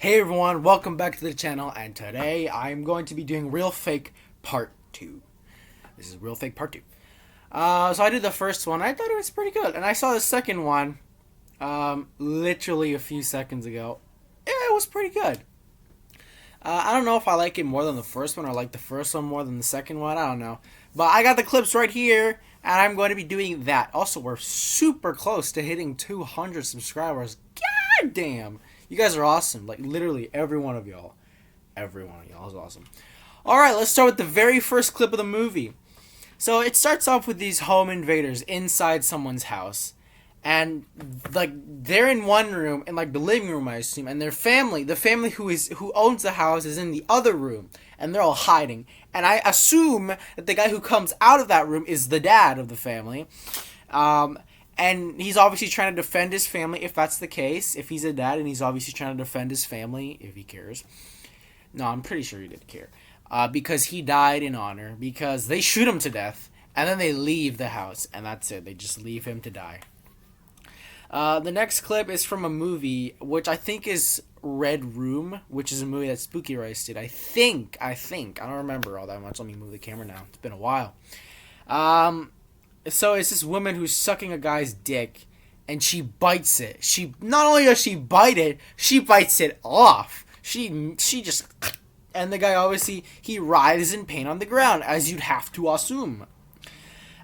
Hey everyone, welcome back to the channel, and today I'm going to be doing Real Fake Part 2. This is Real Fake Part 2. So I did the first one, I thought it was pretty good, and I saw the second one, literally a few seconds ago. Yeah, it was pretty good. I don't know if I like it more than the first one, or like the first one more than the second one, I don't know. But I got the clips right here, and I'm going to be doing that. Also, we're super close to hitting 200 subscribers. God damn! You guys are awesome. Like, literally, every one of y'all. Every one of y'all is awesome. Alright, let's start with the very first clip of the movie. So, it starts off with these home invaders inside someone's house. And, like, they're in one room, in, like, the living room, I assume. And their family, the family who owns the house, is in the other room. And they're all hiding. And I assume that the guy who comes out of that room is the dad of the family. And he's obviously trying to defend his family, if that's the case. If he's a dad, and he's obviously trying to defend his family, if he cares. No, I'm pretty sure he didn't care. Because he died in honor. Because they shoot him to death. And then they leave the house. And that's it. They just leave him to die. The next clip is from a movie, which I think is Red Room, which is a movie that Spooky Rice did. I think. I don't remember all that much. Let me move the camera now. It's been a while. So it's this woman who's sucking a guy's dick, and she bites it. Not only does she bite it, she bites it off. She just, and the guy obviously, he writhes in pain on the ground, as you'd have to assume.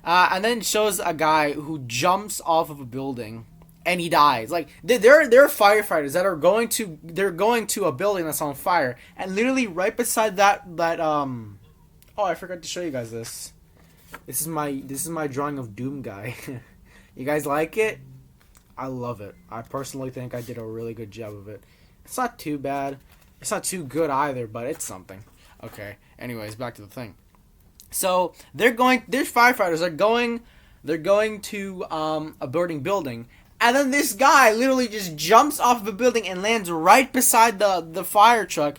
And then it shows a guy who jumps off of a building, and he dies. Like, there are firefighters that are going to a building that's on fire, and literally right beside that oh, I forgot to show you guys this. This is my drawing of Doom guy. You guys like it? I love it. I personally think I did a really good job of it. It's not too bad. It's not too good either, but it's something. Okay. Anyways, back to the thing. So their firefighters they're going to a burning building, and then this guy literally just jumps off of a building and lands right beside the fire truck,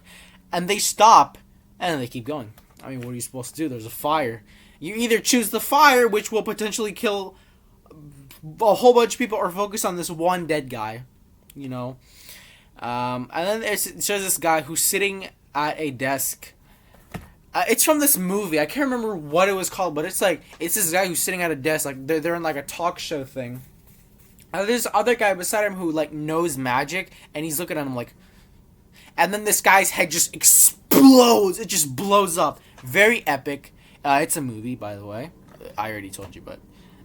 and they stop, and then they keep going. I mean, what are you supposed to do? There's a fire. You either choose the fire, which will potentially kill a whole bunch of people, or focus on this one dead guy, you know. And then it shows this guy who's sitting at a desk. It's from this movie. I can't remember what it was called, but it's this guy who's sitting at a desk, like they're in like a talk show thing. And there's this other guy beside him who like knows magic, and he's looking at him like. And then this guy's head just explodes. It just blows up. Very epic. It's a movie, by the way. I already told you, but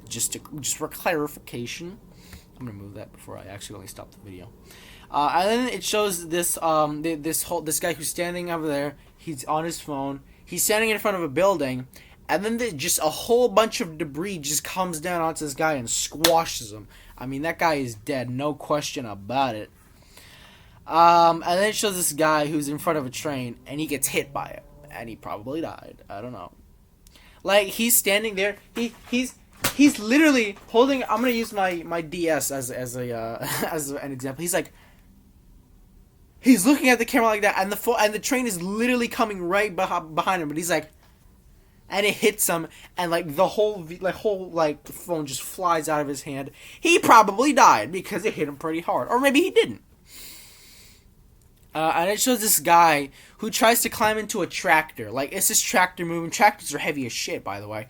just for clarification, I'm gonna move that before I accidentally stop the video. And then it shows this this guy who's standing over there. He's on his phone. He's standing in front of a building, and then just a whole bunch of debris just comes down onto this guy and squashes him. I mean, that guy is dead, no question about it. And then it shows this guy who's in front of a train, and he gets hit by it, and he probably died. I don't know. Like, he's standing there. He's literally holding. I'm gonna use my DS as an example. He's looking at the camera like that, and the train is literally coming right behind him. But he's like, and it hits him, and like the whole phone just flies out of his hand. He probably died because it hit him pretty hard, or maybe he didn't. And it shows this guy who tries to climb into a tractor. Like, it's this tractor moving. Tractors are heavy as shit, by the way.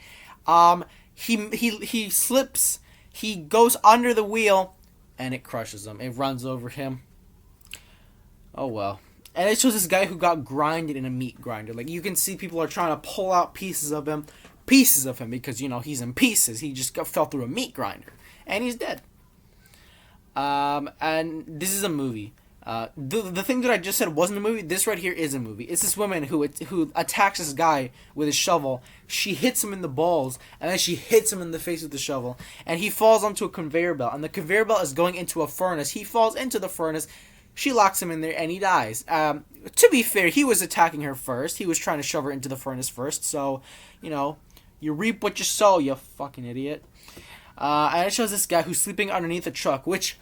He slips. He goes under the wheel, and it crushes him. It runs over him. Oh, well. And it shows this guy who got grinded in a meat grinder. Like, you can see people are trying to pull out pieces of him, because, you know, he's in pieces. He just fell through a meat grinder. And he's dead. And this is a movie. The thing that I just said wasn't a movie. This right here is a movie. It's this woman who attacks this guy with a shovel. She hits him in the balls, and then she hits him in the face with the shovel, and he falls onto a conveyor belt, and the conveyor belt is going into a furnace. He falls into the furnace. She locks him in there, and he dies. To be fair, he was attacking her first. He was trying to shove her into the furnace first, so, you know, you reap what you sow, you fucking idiot. And it shows this guy who's sleeping underneath a truck, which...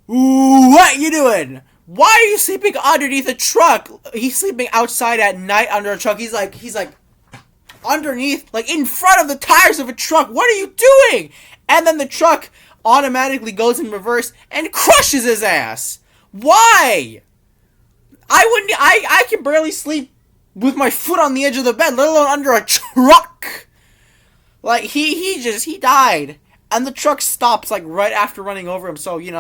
What you doing? Why are you sleeping underneath a truck? He's sleeping outside at night under a truck. He's like underneath, like in front of the tires of a truck. What are you doing? And then the truck automatically goes in reverse and crushes his ass. Why? I wouldn't. I can barely sleep with my foot on the edge of the bed, let alone under a truck. Like he died, and the truck stops like right after running over him. So you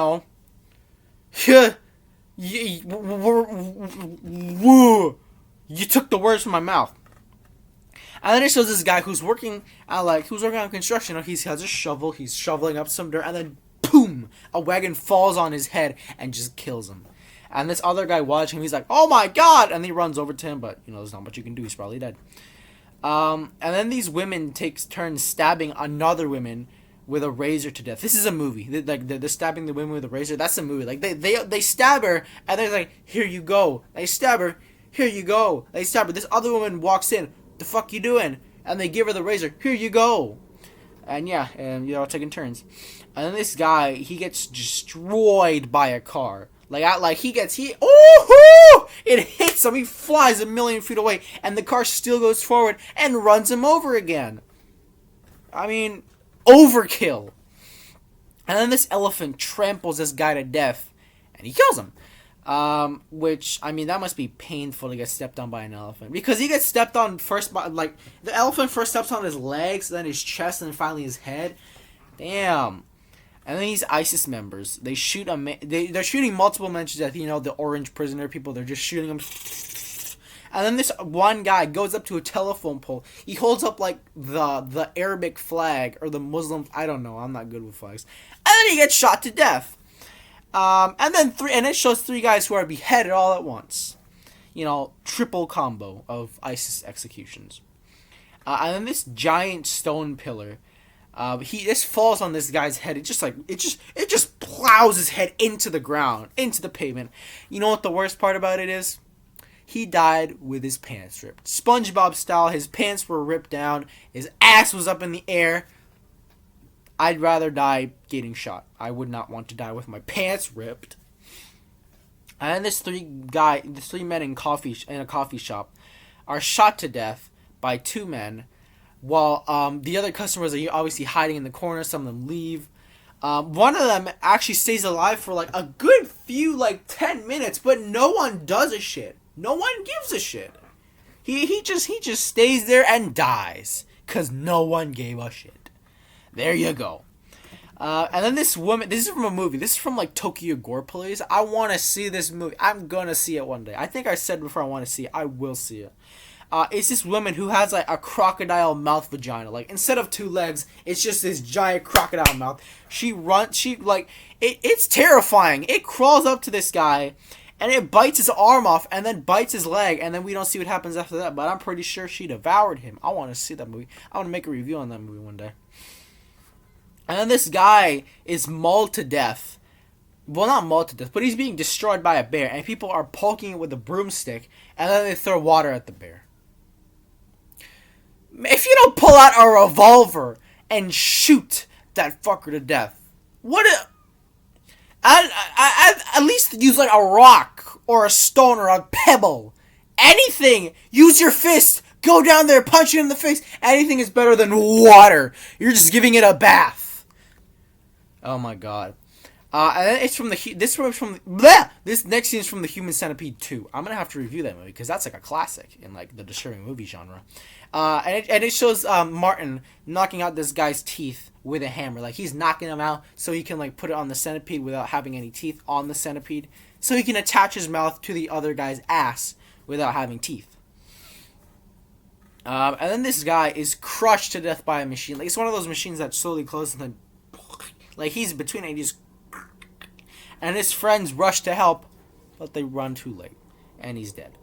took the words from my mouth. And then it shows this guy who's working on construction. He has a shovel. He's shoveling up some dirt, and then boom, a wagon falls on his head and just kills him. And this other guy watching him, he's like, "Oh my god!" And he runs over to him, but there's not much you can do. He's probably dead. And then these women takes turns stabbing another woman with a razor to death. This is a movie. They're stabbing the women with a razor. That's a movie. Like they stab her, and they're like, "Here you go." They stab her. Here you go. They stab her. This other woman walks in. The fuck you doing? And they give her the razor. Here you go. And taking turns. And then this guy, he gets destroyed by a car. It hits him. He flies 1,000,000 feet away, and the car still goes forward and runs him over again. I mean, overkill. And then this elephant tramples this guy to death, and he kills him. That must be painful to get stepped on by an elephant, because he gets stepped on first by, the elephant first steps on his legs, then his chest, and then finally his head. Damn. And then these ISIS members, they shoot they're shooting multiple men to death. The orange prisoner people, they're just shooting them. And then this one guy goes up to a telephone pole. He holds up the Arabic flag or the Muslim. I don't know. I'm not good with flags. And then he gets shot to death. And it shows 3 guys who are beheaded all at once. Triple combo of ISIS executions. And then this giant stone pillar. This falls on this guy's head. It just plows his head into the ground, into the pavement. You know what the worst part about it is? He died with his pants ripped. SpongeBob style, his pants were ripped down. His ass was up in the air. I'd rather die getting shot. I would not want to die with my pants ripped. And this 3 men in a coffee shop are shot to death by 2 men, while the other customers are obviously hiding in the corner. Some of them leave. One of them actually stays alive for a good few 10 minutes, but no one does a shit. No one gives a shit. He just stays there and dies because no one gave a shit. There you go. And then this woman, this is from a movie. This is from Tokyo Gore Police. I want to see this movie. I'm going to see it one day. I think I said before I want to see it. I will see it. It's this woman who has a crocodile mouth vagina. Instead of 2 legs, it's just this giant crocodile mouth. It's terrifying. It crawls up to this guy, and it bites his arm off, and then bites his leg, and then we don't see what happens after that. But I'm pretty sure she devoured him. I want to see that movie. I want to make a review on that movie one day. And then this guy is mauled to death. Well, not mauled to death, but he's being destroyed by a bear. And people are poking it with a broomstick. And then they throw water at the bear. If you don't pull out a revolver and shoot that fucker to death, at least use a rock or a stone or a pebble. Anything. Use your fist. Go down there, punch it in the face. Anything is better than water. You're just giving it a bath. Oh my god. And then it's from this next scene is from the Human Centipede 2. I'm gonna have to review that movie because that's a classic in the disturbing movie genre. And it shows Martin knocking out this guy's teeth with a hammer. He's knocking him out so he can put it on the centipede without having any teeth on the centipede, so he can attach his mouth to the other guy's ass without having teeth. And then this guy is crushed to death by a machine. It's one of those machines that slowly closes and then he's between it, and his friends rush to help, but they run too late, and he's dead.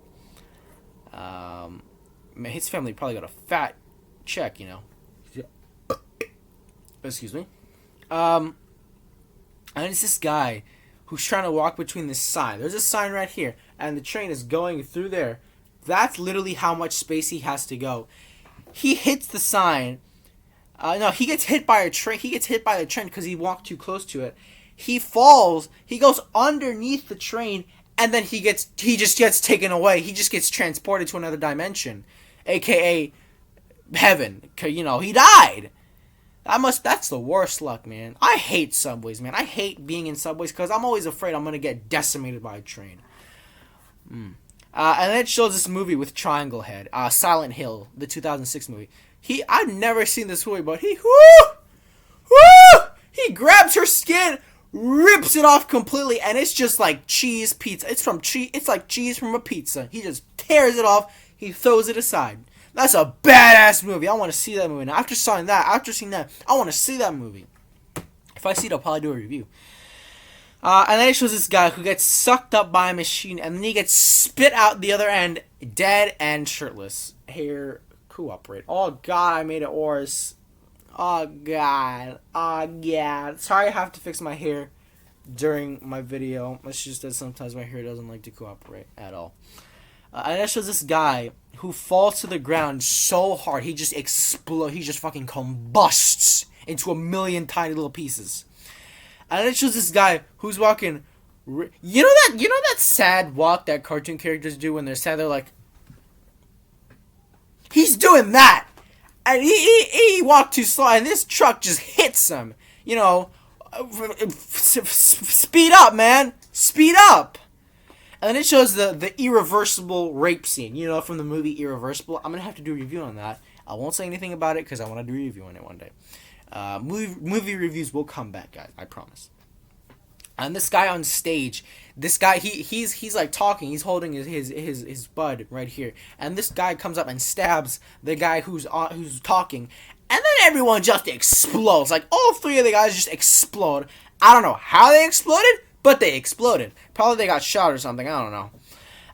His family probably got a fat check, Excuse me. And it's this guy who's trying to walk between this sign. There's a sign right here, and the train is going through there. That's literally how much space he has to go. He hits the sign. He gets hit by a train. He gets hit by the train because he walked too close to it. He falls. He goes underneath the train, and then he just gets taken away. He just gets transported to another dimension, aka heaven. He died. That's the worst luck, man. I hate subways, man. I hate being in subways because I'm always afraid I'm gonna get decimated by a train. And then it shows this movie with Triangle Head, Silent Hill, the 2006 movie. I've never seen this movie, but he grabs her skin, rips it off completely, and it's just like cheese pizza. It's like cheese from a pizza. He just tears it off. He throws it aside. That's a badass movie. I want to see that movie. Now, after seeing that, I want to see that movie. If I see it, I'll probably do a review. And then it shows this guy who gets sucked up by a machine, and then he gets spit out the other end, dead and shirtless. Hair cooperate. Oh god, I made it worse. Oh god. Sorry, I have to fix my hair during my video. It's just that sometimes my hair doesn't like to cooperate at all. And it shows this guy who falls to the ground so hard he just explodes. He just fucking combusts into a million tiny little pieces. And it shows this guy who's walking. You know that sad walk that cartoon characters do when they're sad. They're like, he's doing that, and he walked too slow, and this truck just hits him. You know, speed up, man, speed up. And then it shows the irreversible rape scene. You know, from the movie Irreversible. I'm gonna have to do a review on that. I won't say anything about it because I want to do a review on it one day. Movie reviews will come back, guys. I promise. And this guy on stage, he's like talking. He's holding his bud right here, and this guy comes up and stabs the guy who's talking, and then everyone just explodes. Like all three of the guys just explode. I don't know how they exploded, but they exploded. Probably they got shot or something. I don't know.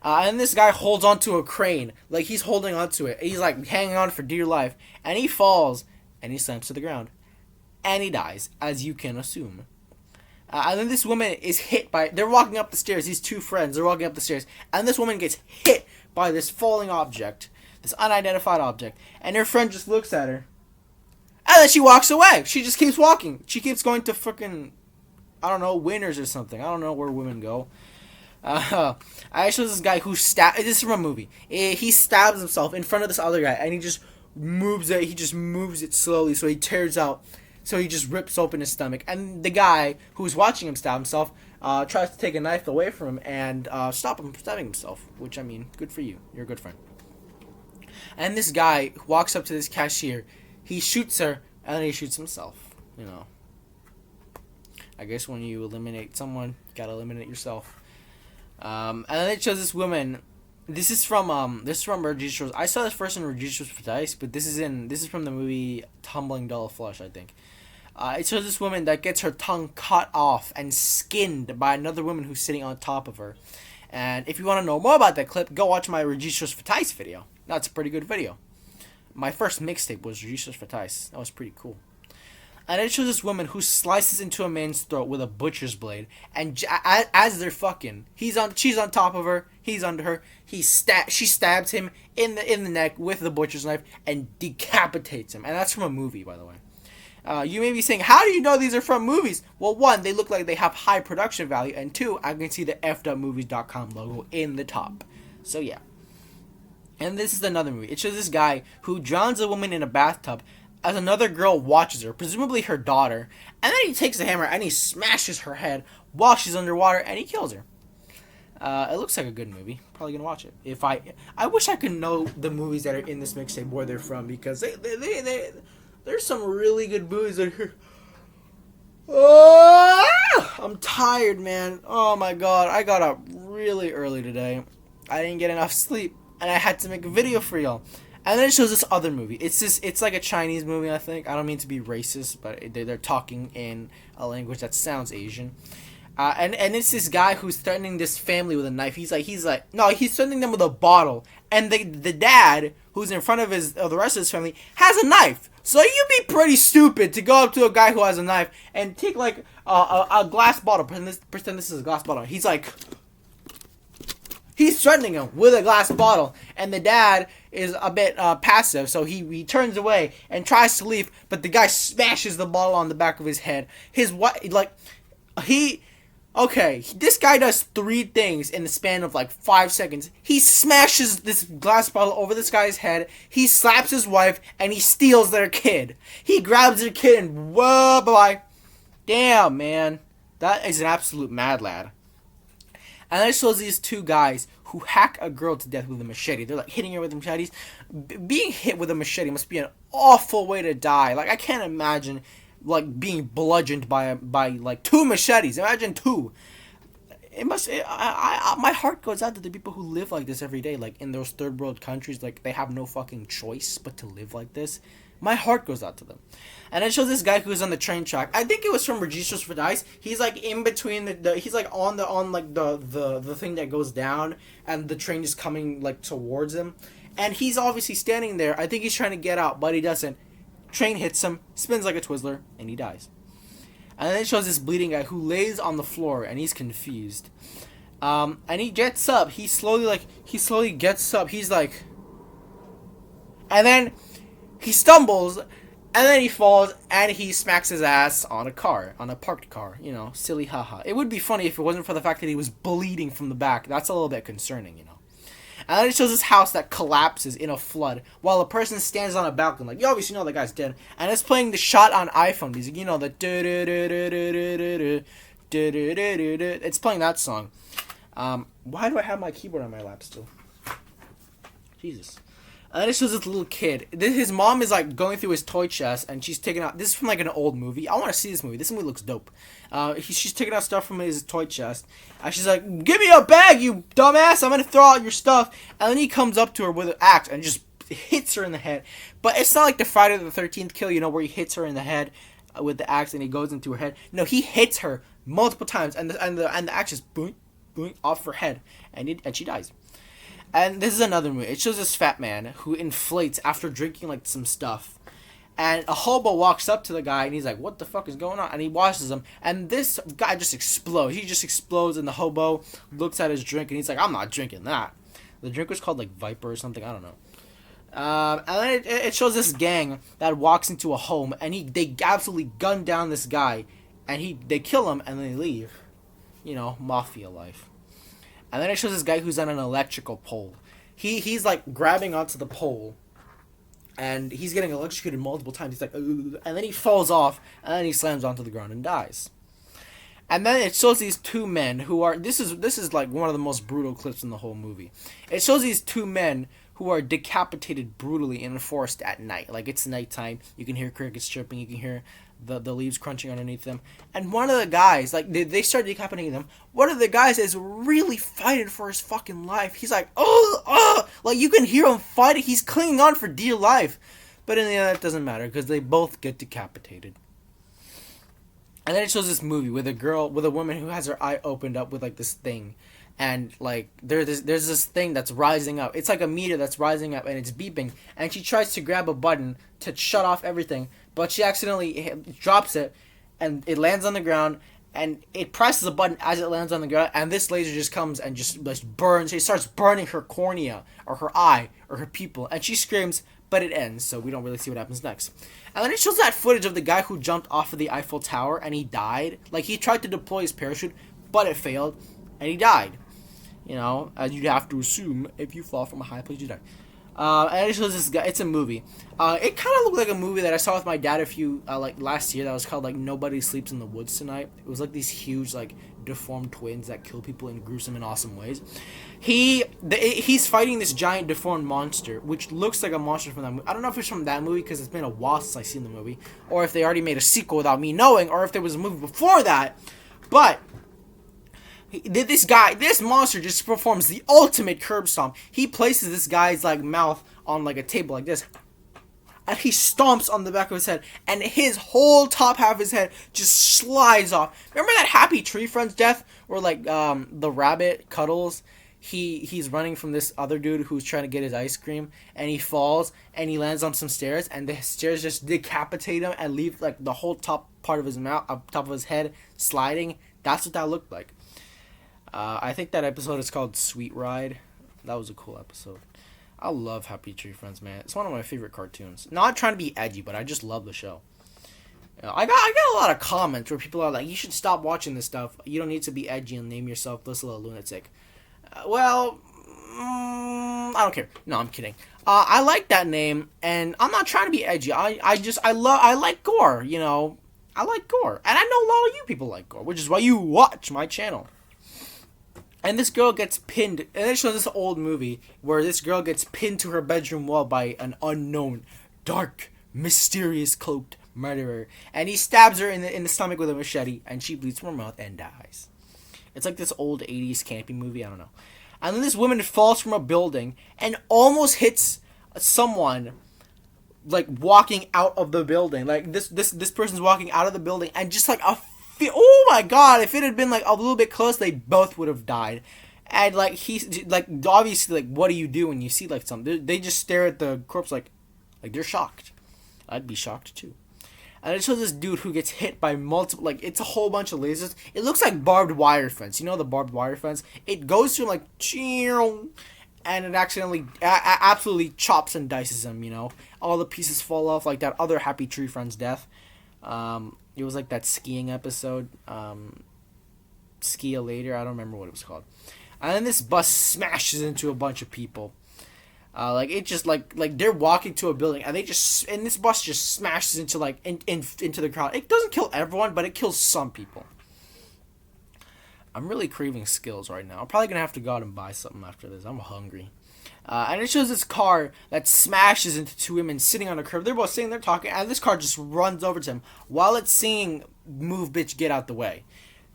And this guy holds onto a crane, like he's holding onto it. He's like hanging on for dear life, and he falls and he slams to the ground. And he dies, as you can assume. And then this woman is hit by... They're walking up the stairs. These two friends, they're walking up the stairs. And this woman gets hit by this falling object. This unidentified object. And her friend just looks at her. And then she walks away. She just keeps walking. She keeps going to frickin'... I don't know, Winners or something. I don't know where women go. I show this guy who This is from a movie. He stabs himself in front of this other guy. And he just moves it. He just moves it slowly. So he tears out... So he just rips open his stomach, and the guy who's watching him stab himself tries to take a knife away from him and stop him from stabbing himself. Which, I mean, good for you. You're a good friend. And this guy walks up to this cashier. He shoots her, and then he shoots himself. You know. I guess when you eliminate someone, you gotta eliminate yourself. And then it shows this woman. This is from Registros. I saw this first in Registros Fatalities, but this is from the movie Tumbling Doll Flush, I think. It shows this woman that gets her tongue cut off and skinned by another woman who's sitting on top of her. And if you want to know more about that clip, go watch my Registros Fatalities video. That's a pretty good video. My first mixtape was Registros Fatalities. That was pretty cool. And it shows this woman who slices into a man's throat with a butcher's blade, and as they're fucking, she's on top of her, he's under her, she stabs him in the neck with the butcher's knife and decapitates him. And that's from a movie, by the way. You may be saying, how do you know these are from movies? Well, one, they look like they have high production value, and two, I can see the f.movies.com logo in the top. So yeah. And this is another movie. It shows this guy who drowns a woman in a bathtub as another girl watches her, presumably her daughter, and then he takes a hammer and he smashes her head while she's underwater, and he kills her. It looks like a good movie. Probably gonna watch it. I wish I could know the movies that are in this mixtape where they're from, because there's some really good movies that are here. I'm tired, man. Oh my god, I got up really early today. I didn't get enough sleep, and I had to make a video for y'all. And then it shows this other movie. It's like a Chinese movie, I think. I don't mean to be racist, but they're talking in a language that sounds Asian. And it's this guy who's threatening this family with a knife. He's threatening them with a bottle. And the dad, who's in front of the rest of his family, has a knife. So you'd be pretty stupid to go up to a guy who has a knife and take like a glass bottle. Pretend this is a glass bottle. He's threatening him with a glass bottle, and the dad is a bit passive, so he turns away and tries to leave, but the guy smashes the bottle on the back of his head. This guy does three things in the span of like 5 seconds. He smashes this glass bottle over this guy's head, he slaps his wife, and he steals their kid. He grabs their kid and whoa, bye-bye. Damn, man. That is an absolute mad lad. And then it shows these two guys who hack a girl to death with a machete. They're like hitting her with machetes. Being hit with a machete must be an awful way to die. Like I can't imagine like being bludgeoned by like 2 machetes. Imagine 2. It must. My heart goes out to the people who live like this every day, like in those third world countries. Like they have no fucking choice but to live like this. My heart goes out to them. And it shows this guy who's on the train track. I think it was from Registros for Dice. He's like in between he's like on the thing that goes down, and the train is coming like towards him, and he's obviously standing there. I think he's trying to get out, but he doesn't. Train hits him, spins like a Twizzler, and he dies. And then it shows this bleeding guy who lays on the floor, and he's confused. And he gets up. He slowly gets up. He's like, and then he stumbles, and then he falls, and he smacks his ass on a parked car. You know, silly haha. It would be funny if it wasn't for the fact that he was bleeding from the back. That's a little bit concerning, you know. And then it shows this house that collapses in a flood while a person stands on a balcony. Like, you obviously know the guy's dead. And it's playing the shot on iPhone music. You know, the it's playing that song. Why do I have my keyboard on my lap still? Jesus. And then it shows this little kid. His mom is like going through his toy chest, and she's taking out. This is from like an old movie. I want to see this movie. This movie looks dope. She's taking out stuff from his toy chest, and she's like, "Give me a bag, you dumbass! I'm gonna throw out your stuff." And then he comes up to her with an axe and just hits her in the head. But it's not like the Friday the 13th kill, you know, where he hits her in the head with the axe and he goes into her head. No, he hits her multiple times, and the axe just boing, boing off her head, and she dies. And this is another movie. It shows this fat man who inflates after drinking like some stuff. And a hobo walks up to the guy and he's like, "What the fuck is going on?" And he watches him. And this guy just explodes. He just explodes, and the hobo looks at his drink and he's like, "I'm not drinking that." The drink was called like Viper or something. I don't know. And then it shows this gang that walks into a home, and they absolutely gun down this guy, and they kill him and then they leave. You know, mafia life. And then it shows this guy who's on an electrical pole. He's like grabbing onto the pole, and he's getting electrocuted multiple times. He's like, "Ugh," and then he falls off, and then he slams onto the ground and dies. And then it shows these 2 men who are this is like one of the most brutal clips in the whole movie. It shows these 2 men who are decapitated brutally in a forest at night. Like it's nighttime. You can hear crickets chirping. You can hear the leaves crunching underneath them. And one of the guys, like, they start decapitating them. One of the guys is really fighting for his fucking life. He's like, oh, like, you can hear him fighting. He's clinging on for dear life. But in the end, that doesn't matter, because they both get decapitated. And then it shows this movie with a woman who has her eye opened up with, like, this thing. And, like, there's this thing that's rising up. It's like a meter that's rising up, and it's beeping. And she tries to grab a button to shut off everything, but she accidentally drops it, and it lands on the ground, and it presses a button as it lands on the ground, and this laser just comes and just burns. It starts burning her cornea, or her eye, or her pupil, and she screams, but it ends, so we don't really see what happens next. And then it shows that footage of the guy who jumped off of the Eiffel Tower, and he died. Like, he tried to deploy his parachute, but it failed, and he died. You know, as you'd have to assume, if you fall from a high place, you die. And it shows this guy. It's a movie. It kind of looked like a movie that I saw with my dad like last year. That was called like Nobody Sleeps in the Woods Tonight. It was like these huge like deformed twins that kill people in gruesome and awesome ways. He's fighting this giant deformed monster, which looks like a monster from that movie. I don't know if it's from that movie because it's been a while since I've seen the movie, or if they already made a sequel without me knowing, or if there was a movie before that. But this monster just performs the ultimate curb stomp. He places this guy's like mouth on like a table like this, and he stomps on the back of his head, and his whole top half of his head just slides off. Remember that Happy Tree Friends death where like the rabbit Cuddles, he's running from this other dude who's trying to get his ice cream, and he falls and he lands on some stairs, and the stairs just decapitate him and leave like the whole top part of his mouth, top of his head sliding. That's what that looked like. I think that episode is called Sweet Ride. That was a cool episode. I love Happy Tree Friends, man. It's one of my favorite cartoons. Not trying to be edgy, but I just love the show. You know, I got a lot of comments where people are like, "You should stop watching this stuff. You don't need to be edgy and name yourself this little lunatic." I don't care. No, I'm kidding. I like that name, and I'm not trying to be edgy. I like Gore. You know, I like Gore, and I know a lot of you people like Gore, which is why you watch my channel. And this girl gets pinned. And it shows this old movie where this girl gets pinned to her bedroom wall by an unknown, dark, mysterious cloaked murderer. And he stabs her in the stomach with a machete, and she bleeds from her mouth and dies. It's like this old 80s camping movie. I don't know. And then this woman falls from a building and almost hits someone, like walking out of the building. Like this person's walking out of the building, and just like oh my god, if it had been like a little bit close, they both would have died. And like he's like, obviously, like, what do you do when you see like something? They just stare at the corpse like they're shocked. I'd be shocked too. And it shows this dude who gets hit by multiple, like, it's a whole bunch of lasers. It looks like barbed wire fence. You know the barbed wire fence? It goes through like, and it accidentally, absolutely chops and dices him, you know? All the pieces fall off, like that other Happy Tree Friend's death. It was like that skiing episode. Ski Later, I don't remember what it was called. And then this bus smashes into a bunch of people. Like it just like they're walking to a building, and this bus just smashes into like into the crowd. It doesn't kill everyone, but it kills some people. I'm really craving skills right now. I'm probably gonna have to go out and buy something after this. I'm hungry. And it shows this car that smashes into two women sitting on a curb. They're both sitting there talking, and this car just runs over to him while it's singing "Move, Bitch, Get Out the Way."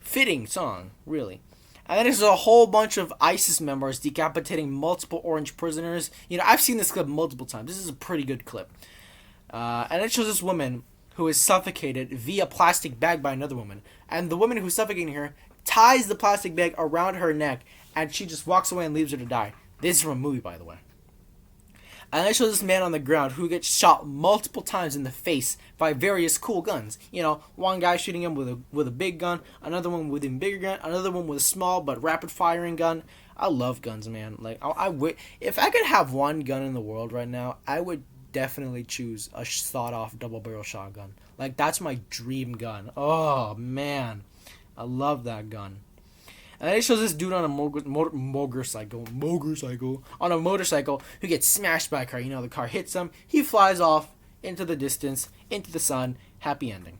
Fitting song, really. And then there's a whole bunch of ISIS members decapitating multiple orange prisoners. You know, I've seen this clip multiple times. This is a pretty good clip. And it shows this woman who is suffocated via plastic bag by another woman. And the woman who's suffocating her ties the plastic bag around her neck, and she just walks away and leaves her to die. This is from a movie, by the way. And it shows this man on the ground who gets shot multiple times in the face by various cool guns. You know, one guy shooting him with a big gun, another one with a bigger gun, another one with a small but rapid firing gun. I love guns, man. Like I would, if I could have one gun in the world right now, I would definitely choose a sawed-off double-barrel shotgun. Like that's my dream gun. Oh man, I love that gun. And then it shows this dude on a motorcycle who gets smashed by a car. You know, the car hits him. He flies off into the distance, into the sun. Happy ending.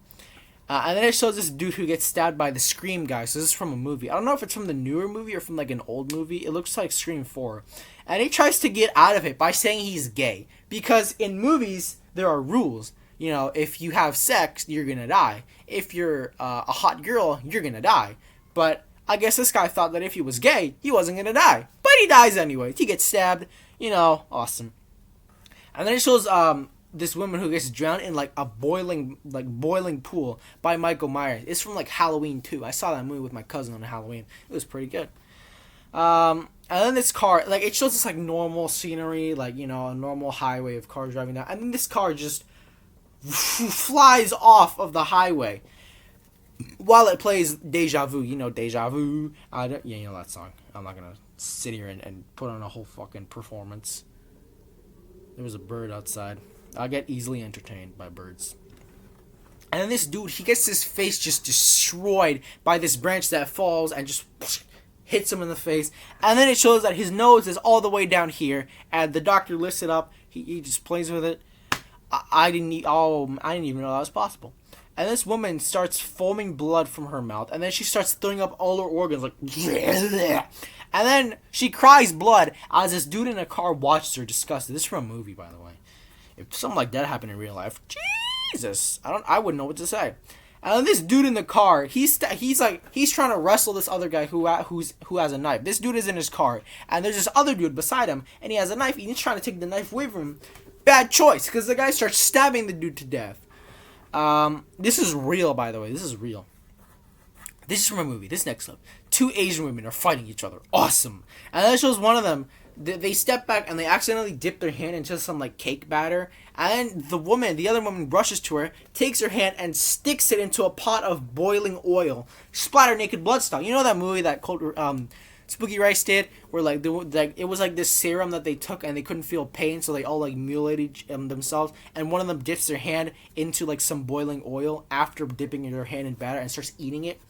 And then it shows this dude who gets stabbed by the Scream guy. So this is from a movie. I don't know if it's from the newer movie or from like an old movie. It looks like Scream 4. And he tries to get out of it by saying he's gay. Because in movies, there are rules. You know, if you have sex, you're going to die. If you're a hot girl, you're going to die. But I guess this guy thought that if he was gay, he wasn't going to die. But he dies anyways. He gets stabbed. You know, awesome. And then it shows this woman who gets drowned in like a boiling pool by Michael Myers. It's from like Halloween 2. I saw that movie with my cousin on Halloween. It was pretty good. And then this car, like it shows this like normal scenery, like, you know, a normal highway of cars driving down. And then this car just flies off of the highway while it plays Deja Vu. You know Deja Vu. Yeah, you know that song. I'm not gonna sit here and put on a whole fucking performance. There was a bird outside. I get easily entertained by birds. And then this dude, he gets his face just destroyed by this branch that falls and just hits him in the face. And then it shows that his nose is all the way down here, and the doctor lifts it up. He just plays with it. I didn't even know that was possible. And this woman starts foaming blood from her mouth, and then she starts throwing up all her organs, like, and then she cries blood as this dude in a car watches her disgusted. This is from a movie, by the way. If something like that happened in real life, Jesus, I wouldn't know what to say. And then this dude in the car, he's trying to wrestle this other guy who has a knife. This dude is in his car, and there's this other dude beside him, and he has a knife, and he's trying to take the knife away from him. Bad choice, because the guy starts stabbing the dude to death. This is real, by the way. This is real. This is from a movie. This next clip. 2 Asian women are fighting each other. Awesome. And then it shows one of them, they step back and they accidentally dip their hand into some like cake batter. And the other woman rushes to her, takes her hand and sticks it into a pot of boiling oil. Splatter naked blood style. You know that movie that Spooky Rice did, where it was like this serum that they took and they couldn't feel pain, so they all like mutilated themselves. And one of them dips their hand into like some boiling oil after dipping their hand in batter and starts eating it.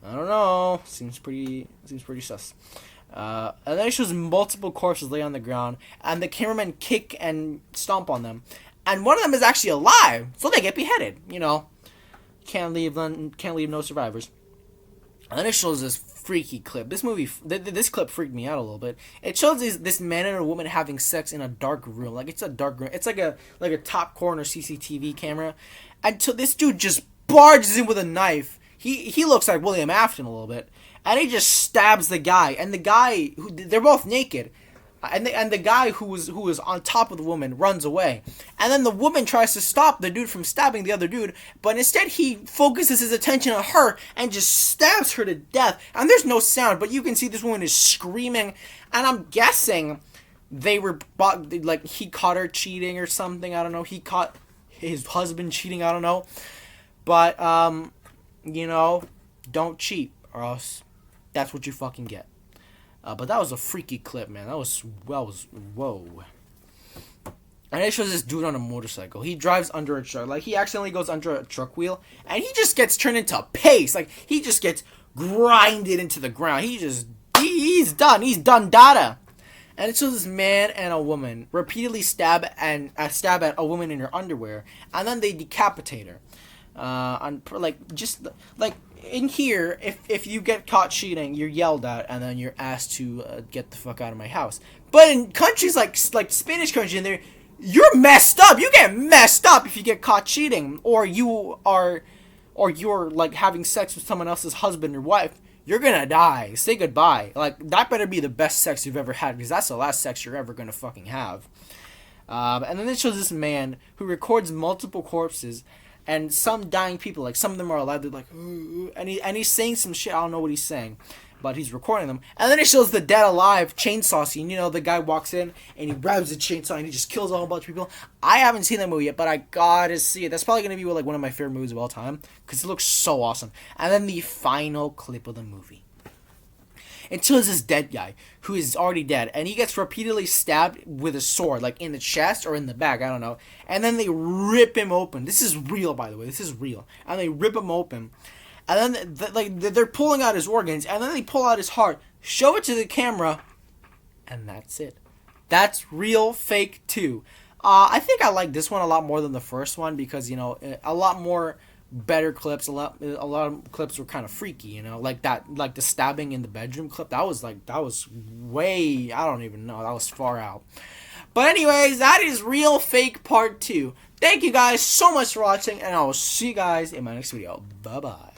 I don't know. Seems pretty sus. And then it shows multiple corpses lay on the ground, and the cameramen kick and stomp on them, and one of them is actually alive, so they get beheaded. You know, can't leave no survivors. And then it shows this freaky clip. This clip freaked me out a little bit. It shows this man and a woman having sex in a dark room. Like, it's a dark room. It's like a top corner CCTV camera. Until this dude just barges in with a knife. He looks like William Afton a little bit. And he just stabs the guy. And the guy, they're both naked. And the guy who was on top of the woman runs away. And then the woman tries to stop the dude from stabbing the other dude, but instead he focuses his attention on her and just stabs her to death. And there's no sound, but you can see this woman is screaming. And I'm guessing they were, like, he caught her cheating or something. I don't know. He caught his husband cheating. I don't know. But, don't cheat, or else that's what you fucking get. But that was a freaky clip, man. That was whoa. And it shows this dude on a motorcycle. He drives under a truck. Like, he accidentally goes under a truck wheel. And he just gets turned into paste. Like, he just gets grinded into the ground. He's done. He's done data. And it shows this man and a woman repeatedly stab at a woman in her underwear. And then they decapitate her. In here, if you get caught cheating, you're yelled at and then you're asked to get the fuck out of my house. But in countries like Spanish country, in there, you're messed up. You get messed up if you get caught cheating, or you're like having sex with someone else's husband or wife. You're gonna die. Say goodbye. Like, that better be the best sex you've ever had, because that's the last sex you're ever gonna fucking have. And then it shows this man who records multiple corpses. And some dying people, like, some of them are alive, they're like, ooh, and he's saying some shit, I don't know what he's saying, but he's recording them. And then it shows the dead alive chainsaw scene. The guy walks in, and he grabs the chainsaw, and he just kills a whole bunch of people. I haven't seen that movie yet, but I gotta see it. That's probably gonna be, like, one of my favorite movies of all time, because it looks so awesome. And then the final clip of the movie. It shows this dead guy, who is already dead, and he gets repeatedly stabbed with a sword, like in the chest or in the back, I don't know. And then they rip him open. This is real, by the way. This is real. And they rip him open. And then they're pulling out his organs, and then they pull out his heart, show it to the camera, and that's it. That's real fake too. I think I like this one a lot more than the first one, because, a lot more better clips. A lot of clips were kind of freaky, like the stabbing in the bedroom clip. That was way, I don't even know, that was far out. But anyways, that is Real Fake Part 2. Thank you guys so much for watching, and I will see you guys in my next video. Bye bye.